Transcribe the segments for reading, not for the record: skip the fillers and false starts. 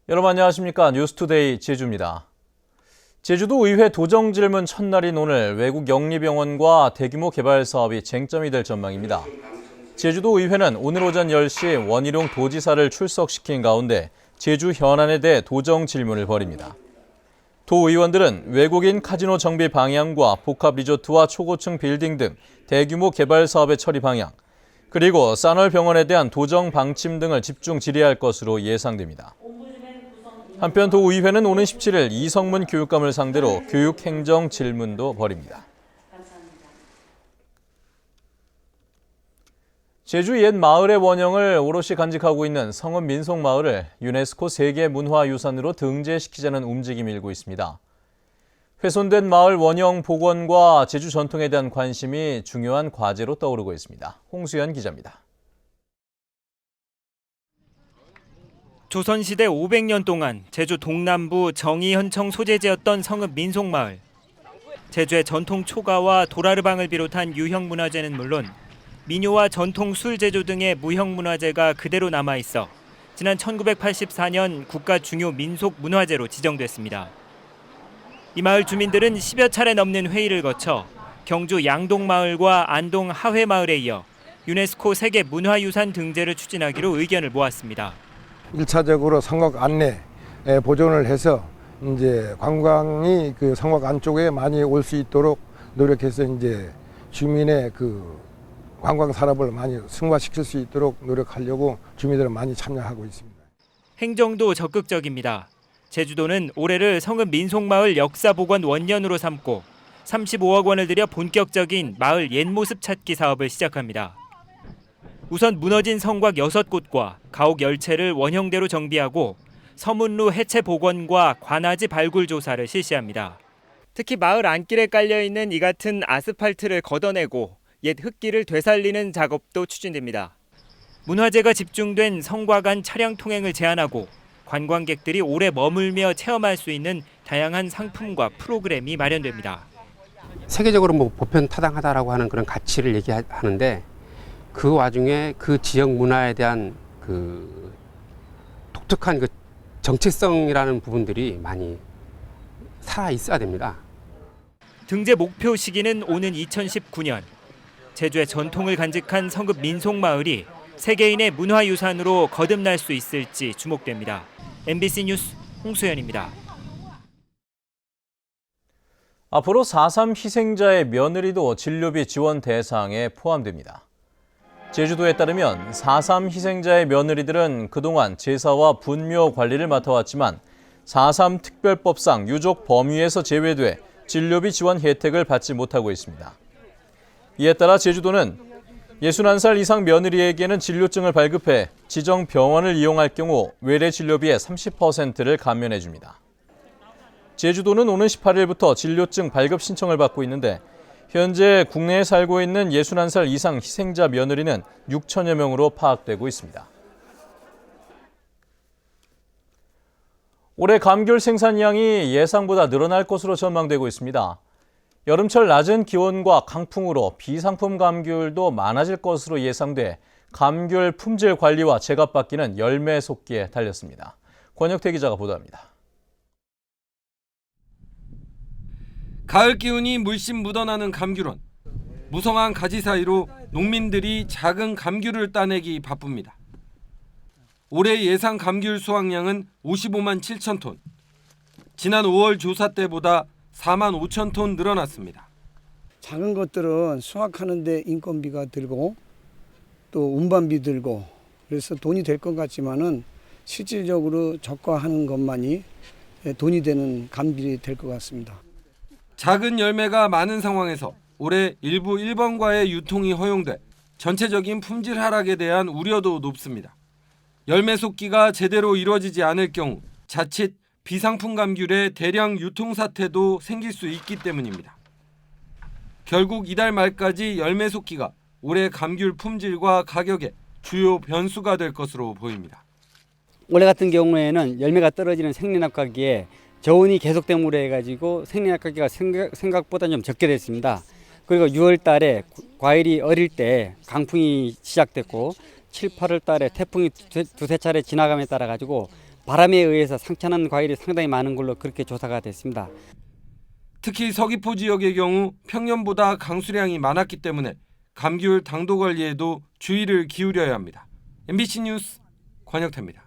여러분 안녕하십니까? 뉴스투데이 제주입니다. 제주도 의회 도정 질문 첫날인 오늘 외국 영리병원과 대규모 개발 사업이 쟁점이 될 전망입니다. 제주도 의회는 오늘 오전 10시 원희룡 도지사를 출석시킨 가운데 제주 현안에 대해 도정 질문을 벌입니다. 도 의원들은 외국인 카지노 정비 방향과 복합 리조트와 초고층 빌딩 등 대규모 개발 사업의 처리 방향, 그리고 쌍월병원에 대한 도정 방침 등을 집중 질의할 것으로 예상됩니다. 한편 도의회는 오는 17일 이성문 교육감을 상대로 교육행정 질문도 벌입니다. 제주 옛 마을의 원형을 오롯이 간직하고 있는 성읍 민속마을을 유네스코 세계문화유산으로 등재시키자는 움직임이 일고 있습니다. 훼손된 마을 원형 복원과 제주 전통에 대한 관심이 중요한 과제로 떠오르고 있습니다. 홍수연 기자입니다. 조선시대 500년 동안 제주 동남부 정의현청 소재지였던 성읍 민속마을. 제주의 전통 초가와 도라르방을 비롯한 유형문화재는 물론 민요와 전통 술제조 등의 무형문화재가 그대로 남아있어 지난 1984년 국가 중요 민속문화재로 지정됐습니다. 이 마을 주민들은 10여 차례 넘는 회의를 거쳐 경주 양동마을과 안동 하회마을에 이어 유네스코 세계문화유산 등재를 추진하기로 의견을 모았습니다. 1차적으로 성곽 안내 보존을 해서 이제 관광이 그 성곽 안쪽에 많이 올 수 있도록 노력해서 이제 주민의 그 관광 산업을 많이 승화시킬 수 있도록 노력하려고 주민들은 많이 참여하고 있습니다. 행정도 적극적입니다. 제주도는 올해를 성읍 민속마을 역사복원 원년으로 삼고 35억 원을 들여 본격적인 마을 옛 모습 찾기 사업을 시작합니다. 우선 무너진 성곽 6곳과 가옥 10채를 원형대로 정비하고 서문루 해체 복원과 관아지 발굴 조사를 실시합니다. 특히 마을 안길에 깔려있는 이 같은 아스팔트를 걷어내고 옛 흙길을 되살리는 작업도 추진됩니다. 문화재가 집중된 성곽 안 차량 통행을 제한하고 관광객들이 오래 머물며 체험할 수 있는 다양한 상품과 프로그램이 마련됩니다. 세계적으로 보편타당하다라고 하는 그런 가치를 얘기하는데 그 와중에 그 지역 문화에 대한 그 독특한 그 정체성이라는 부분들이 많이 살아 있어야 됩니다. 등재 목표 시기는 오는 2019년. 제주의 전통을 간직한 성읍 민속마을이 세계인의 문화유산으로 거듭날 수 있을지 주목됩니다. MBC 뉴스 홍수연입니다. 앞으로 4.3 희생자의 며느리도 진료비 지원 대상에 포함됩니다. 제주도에 따르면 4.3 희생자의 며느리들은 그동안 제사와 분묘 관리를 맡아왔지만 4.3 특별법상 유족 범위에서 제외돼 진료비 지원 혜택을 받지 못하고 있습니다. 이에 따라 제주도는 61살 이상 며느리에게는 진료증을 발급해 지정 병원을 이용할 경우 외래 진료비의 30%를 감면해 줍니다. 제주도는 오는 18일부터 진료증 발급 신청을 받고 있는데 현재 국내에 살고 있는 61살 이상 희생자 며느리는 6천여 명으로 파악되고 있습니다. 올해 감귤 생산량이 예상보다 늘어날 것으로 전망되고 있습니다. 여름철 낮은 기온과 강풍으로 비상품 감귤도 많아질 것으로 예상돼 감귤 품질 관리와 제값받기는 열매 속기에 달렸습니다. 권혁태 기자가 보도합니다. 가을 기운이 물씬 묻어나는 감귤원. 무성한 가지 사이로 농민들이 작은 감귤을 따내기 바쁩니다. 올해 예상 감귤 수확량은 55만 7천 톤. 지난 5월 조사 때보다 4만 5천 톤 늘어났습니다. 작은 것들은 수확하는데 인건비가 들고 또 운반비 들고 그래서 돈이 될 것 같지만은 실질적으로 적과하는 것만이 돈이 되는 감귤이 될 것 같습니다. 작은 열매가 많은 상황에서 올해 일부 일본과의 유통이 허용돼 전체적인 품질 하락에 대한 우려도 높습니다. 열매 속기가 제대로 이루어지지 않을 경우 자칫 비상품 감귤의 대량 유통 사태도 생길 수 있기 때문입니다. 결국 이달 말까지 열매 속기가 올해 감귤 품질과 가격의 주요 변수가 될 것으로 보입니다. 올해 같은 경우에는 열매가 떨어지는 생리납 가기에 저온이 계속됨으로 해가지고 생리납 가기가 생각보다 좀 적게 됐습니다. 그리고 6월 달에 과일이 어릴 때 강풍이 시작됐고 7, 8월 달에 태풍이 두세 차례 지나감에 따라 가지고 바람에 의해서 상처난 과일이 상당히 많은 걸로 그렇게 조사가 됐습니다. 특히 서귀포 지역의 경우 평년보다 강수량이 많았기 때문에 감귤 당도 관리에도 주의를 기울여야 합니다. MBC 뉴스 권혁태입니다.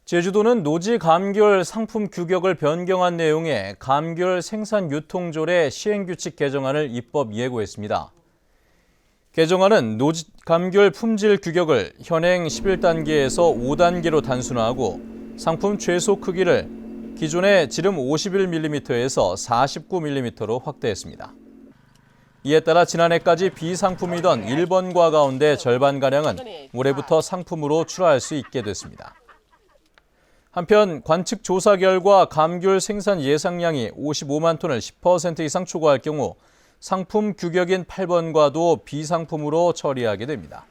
제주도는 노지 감귤 상품 규격을 변경한 내용의 감귤 생산 유통조례 시행규칙 개정안을 입법 예고했습니다. 개정안은 노지 감귤 품질 규격을 현행 11단계에서 5단계로 단순화하고 상품 최소 크기를 기존의 지름 51mm에서 49mm로 확대했습니다. 이에 따라 지난해까지 비상품이던 1번과 가운데 절반가량은 올해부터 상품으로 출하할 수 있게 됐습니다. 한편 관측 조사 결과 감귤 생산 예상량이 55만 톤을 10% 이상 초과할 경우 상품 규격인 8번과도 비상품으로 처리하게 됩니다.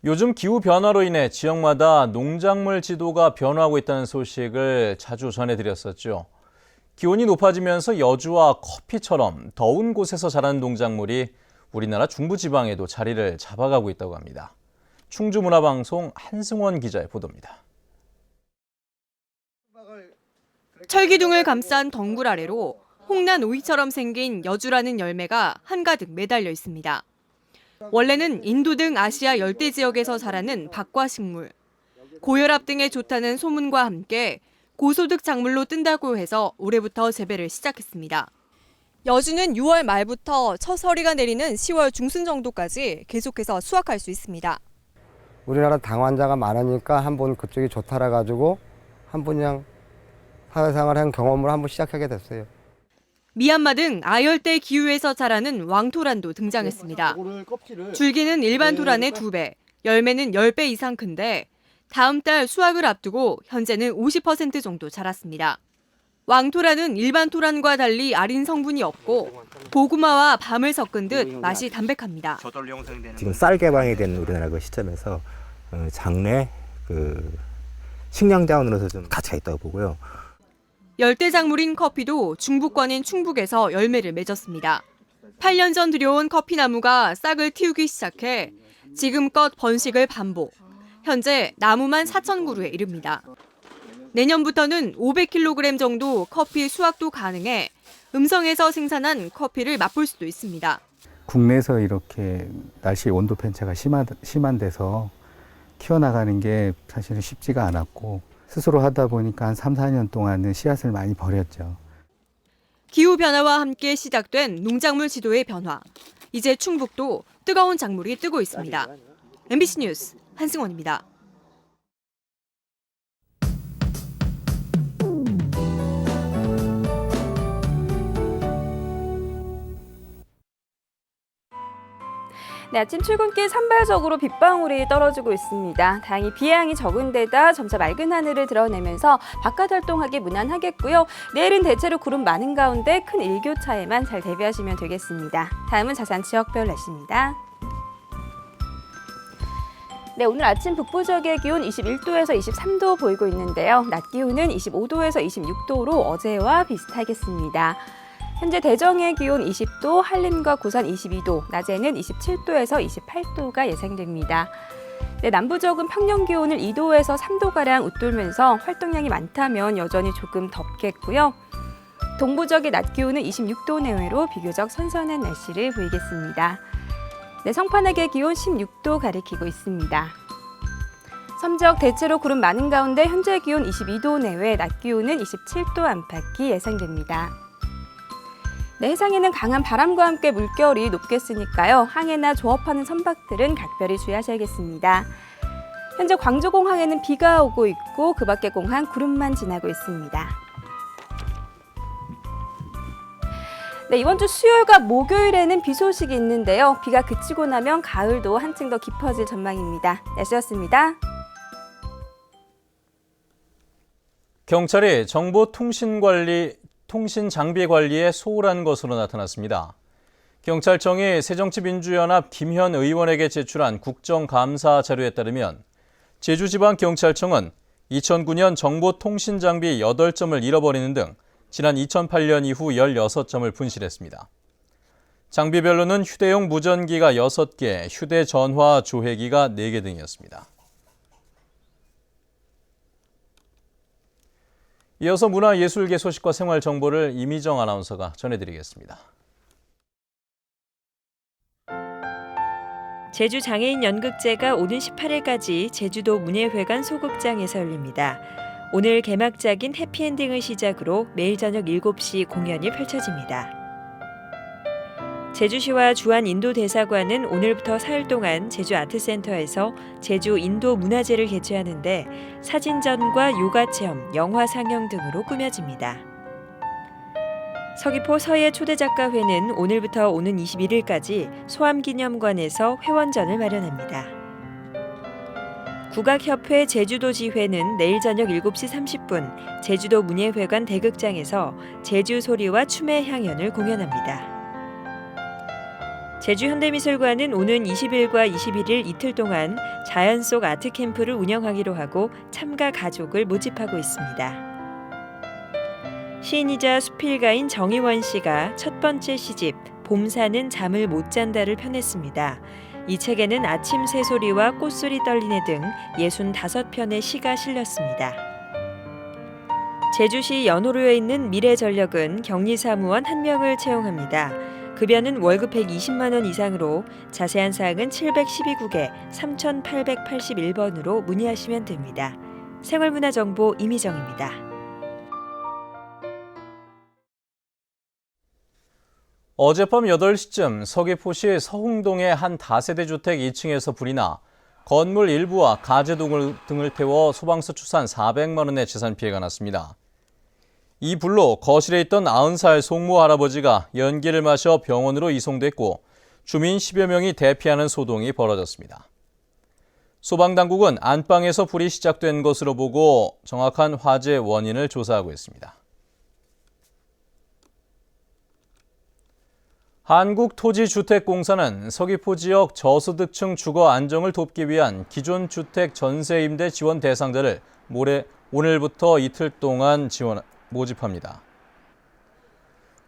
요즘 기후변화로 인해 지역마다 농작물 지도가 변화하고 있다는 소식을 자주 전해드렸었죠. 기온이 높아지면서 여주와 커피처럼 더운 곳에서 자라는 농작물이 우리나라 중부지방에도 자리를 잡아가고 있다고 합니다. 충주문화방송 한승원 기자의 보도입니다. 철기둥을 감싼 덩굴 아래로 홍란 오이처럼 생긴 여주라는 열매가 한가득 매달려 있습니다. 원래는 인도 등 아시아 열대 지역에서 자라는 박과식물. 고혈압 등에 좋다는 소문과 함께 고소득 작물로 뜬다고 해서 올해부터 재배를 시작했습니다. 여주는 6월 말부터 첫 서리가 내리는 10월 중순 정도까지 계속해서 수확할 수 있습니다. 우리나라 당환자가 많으니까 한번 그쪽이 좋다라 가지고 한번 그냥 사회생활한 경험을 한번 시작하게 됐어요. 미얀마 등 아열대 기후에서 자라는 왕토란도 등장했습니다. 줄기는 일반 토란의 2배, 열매는 10배 이상 큰데 다음 달 수확을 앞두고 현재는 50% 정도 자랐습니다. 왕토란은 일반 토란과 달리 아린 성분이 없고 고구마와 밤을 섞은 듯 맛이 담백합니다. 지금 쌀 개방이 된 우리나라 그 시점에서 장래 식량 자원으로서 좀 가치가 있다고 보고요. 열대작물인 커피도 중부권인 충북에서 열매를 맺었습니다. 8년 전 들여온 커피나무가 싹을 틔우기 시작해 지금껏 번식을 반복. 현재 나무만 4,000그루에 이릅니다. 내년부터는 500kg 정도 커피 수확도 가능해 음성에서 생산한 커피를 맛볼 수도 있습니다. 국내에서 이렇게 날씨 온도 편차가 심한 데서 키워나가는 게 사실은 쉽지가 않았고 스스로 하다 보니까 한 3, 4년 동안은 씨앗을 많이 버렸죠. 기후변화와 함께 시작된 농작물 지도의 변화. 이제 충북도 뜨거운 작물이 뜨고 있습니다. MBC 뉴스 한승원입니다. 네, 아침 출근길 산발적으로 빗방울이 떨어지고 있습니다. 다행히 비 양이 적은 데다 점차 맑은 하늘을 드러내면서 바깥 활동하기 무난하겠고요. 내일은 대체로 구름 많은 가운데 큰 일교차에만 잘 대비하시면 되겠습니다. 다음은 자세한 지역별 날씨입니다. 네, 오늘 아침 북부 지역의 기온 21도에서 23도 보이고 있는데요. 낮 기온은 25도에서 26도로 어제와 비슷하겠습니다. 현재 대정의 기온 20도, 한림과 고산 22도, 낮에는 27도에서 28도가 예상됩니다. 네, 남부 지역은 평년 기온을 2도에서 3도가량 웃돌면서 활동량이 많다면 여전히 조금 덥겠고요. 동부 지역의 낮 기온은 26도 내외로 비교적 선선한 날씨를 보이겠습니다. 네, 성판악의 기온 16도 가리키고 있습니다. 섬 지역 대체로 구름 많은 가운데 현재 기온 22도 내외, 낮 기온은 27도 안팎이 예상됩니다. 네, 해상에는 강한 바람과 함께 물결이 높겠으니까요. 항해나 조업하는 선박들은 각별히 주의하셔야겠습니다. 현재 광주공항에는 비가 오고 있고 그 밖의 공항 구름만 지나고 있습니다. 네, 이번 주 수요일과 목요일에는 비 소식이 있는데요. 비가 그치고 나면 가을도 한층 더 깊어질 전망입니다. 날씨였습니다. 경찰이 통신 장비 관리에 소홀한 것으로 나타났습니다. 경찰청이 새정치민주연합 김현 의원에게 제출한 국정감사 자료에 따르면 제주지방경찰청은 2009년 정보통신장비 8점을 잃어버리는 등 지난 2008년 이후 16점을 분실했습니다. 장비별로는 휴대용 무전기가 6개, 휴대전화 조회기가 4개 등이었습니다. 이어서 문화예술계 소식과 생활 정보를 이미정 아나운서가 전해드리겠습니다. 제주 장애인 연극제가 오는 18일까지 제주도 문예회관 소극장에서 열립니다. 오늘 개막작인 해피엔딩을 시작으로 매일 저녁 7시 공연이 펼쳐집니다. 제주시와 주한 인도대사관은 오늘부터 사흘 동안 제주아트센터에서 제주 인도 문화제를 개최하는데 사진전과 요가체험, 영화 상영 등으로 꾸며집니다. 서귀포 서예 초대작가회는 오늘부터 오는 21일까지 소암기념관에서 회원전을 마련합니다. 국악협회 제주도지회는 내일 저녁 7시 30분 제주도 문예회관 대극장에서 제주소리와 춤의 향연을 공연합니다. 제주현대미술관은 오는 20일과 21일 이틀 동안 자연 속 아트 캠프를 운영하기로 하고 참가 가족을 모집하고 있습니다. 시인이자 수필가인 정희원 씨가 첫 번째 시집 봄사는 잠을 못 잔다를 펴냈습니다. 이 책에는 아침 새소리와 꽃소리 떨리네 등 65편의 시가 실렸습니다. 제주시 연호로에 있는 미래전력은 격리사무원 1명을 채용합니다. 급여는 월급 120만 원 이상으로 자세한 사항은 712국에 3881번으로 문의하시면 됩니다. 생활문화정보 이미정입니다. 어젯밤 8시쯤 서귀포시 서흥동의 한 다세대 주택 2층에서 불이 나 건물 일부와 가재 등을 태워 소방서 추산 400만 원의 재산 피해가 났습니다. 이 불로 거실에 있던 90살 송모 할아버지가 연기를 마셔 병원으로 이송됐고 주민 10여 명이 대피하는 소동이 벌어졌습니다. 소방당국은 안방에서 불이 시작된 것으로 보고 정확한 화재 원인을 조사하고 있습니다. 한국토지주택공사는 서귀포 지역 저소득층 주거 안정을 돕기 위한 기존 주택 전세 임대 지원 대상자를 오늘부터 이틀 동안 모집합니다.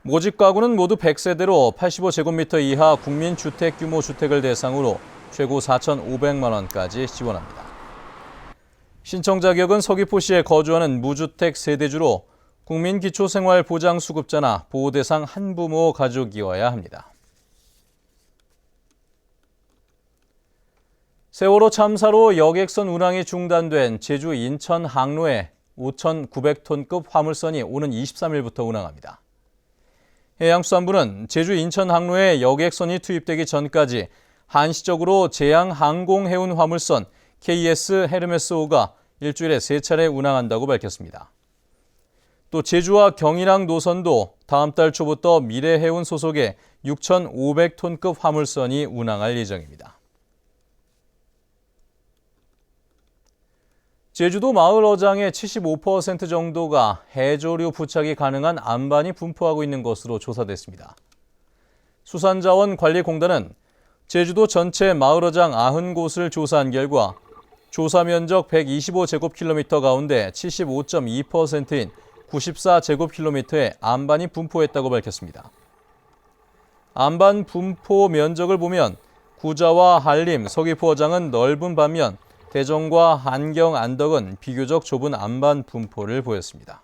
모집 가구는 모두 100세대로 85제곱미터 이하 국민주택 규모 주택을 대상으로 최고 4,500만 원까지 지원합니다. 신청 자격은 서귀포시에 거주하는 무주택 세대주로 국민기초생활보장수급자나 보호대상 한부모 가족이어야 합니다. 세월호 참사로 여객선 운항이 중단된 제주 인천 항로에 5,900톤급 화물선이 오는 23일부터 운항합니다. 해양수산부는 제주 인천 항로에 여객선이 투입되기 전까지 한시적으로 제양 항공해운 화물선 KS 헤르메스5가 일주일에 3차례 운항한다고 밝혔습니다. 또 제주와 경인항 노선도 다음 달 초부터 미래해운 소속의 6,500톤급 화물선이 운항할 예정입니다. 제주도 마을 어장의 75% 정도가 해조류 부착이 가능한 암반이 분포하고 있는 것으로 조사됐습니다. 수산자원관리공단은 제주도 전체 마을 어장 90곳을 조사한 결과 조사 면적 125제곱킬로미터 가운데 75.2%인 94제곱킬로미터의 암반이 분포했다고 밝혔습니다. 암반 분포 면적을 보면 구자와 한림, 서귀포 어장은 넓은 반면 대정과 한경, 안덕은 비교적 좁은 암반 분포를 보였습니다.